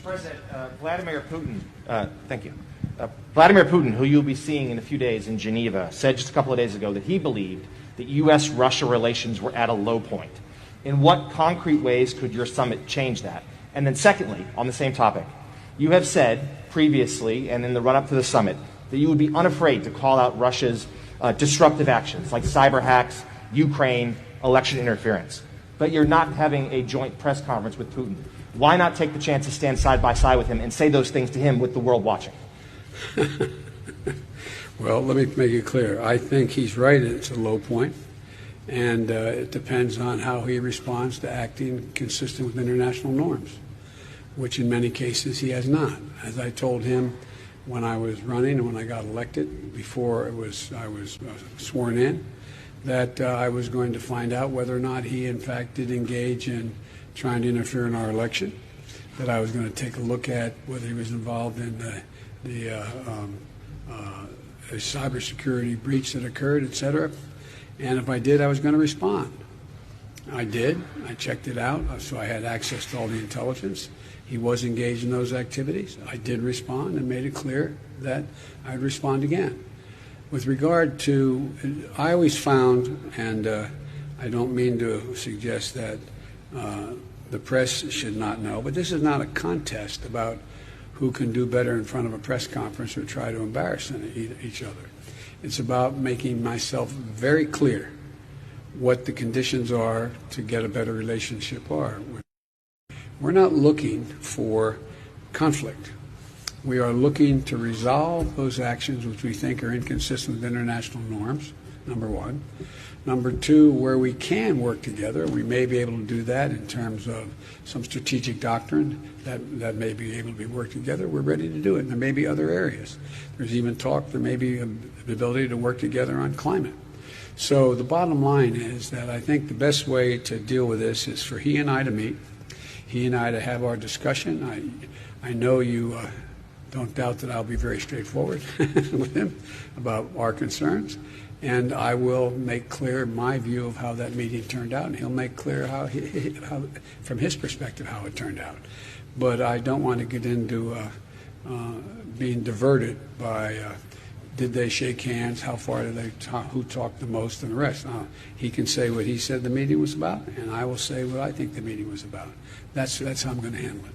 President, Vladimir Putin, thank you. Vladimir Putin, who you'll be seeing in a few days in Geneva, said just a couple of days ago that he believed that U.S. Russia relations were at a low point. In what concrete ways could your summit change that? And then secondly, on the same topic, you have said previously and in the run-up to the summit that you would be unafraid to call out Russia's disruptive actions like cyber hacks, Ukraine, election interference. But you're not having a joint press conference with Putin. Why not take the chance to stand side by side with him and say those things to him with the world watching? Well, let me make it clear. I think he's right. It's a low point, and it depends on how he responds to acting consistent with international norms, which in many cases he has not. As I told him when I was running and when I got elected, before I was sworn in, that I was going to find out whether or not he in fact did engage in trying to interfere in our election, that I was going to take a look at whether he was involved in the cybersecurity breach that occurred, et cetera. And if I did, I was going to respond. I did. I checked it out, so I had access to all the intelligence. He was engaged in those activities. I did respond and made it clear that I'd respond again. With regard to, I always found, and I don't mean to suggest that the press should not know, but this is not a contest about who can do better in front of a press conference or try to embarrass each other. It's about making myself very clear what the conditions are to get a better relationship are. We're not looking for conflict. We are looking to resolve those actions which we think are inconsistent with international norms, number one. Number two, where we can work together, we may be able to do that in terms of some strategic doctrine that may be able to be worked together. We're ready to do it. And there may be other areas. There's even talk there may be the ability to work together on climate. So the bottom line is that I think the best way to deal with this is for he and I to meet, he and I to have our discussion. I know you don't doubt that I'll be very straightforward with him about our concerns. And I will make clear my view of how that meeting turned out, and he'll make clear how from his perspective, how it turned out. But I don't want to get into being diverted by did they shake hands, how far did they talk, who talked the most, and the rest. He can say what he said the meeting was about, and I will say what I think the meeting was about. That's how I'm going to handle it.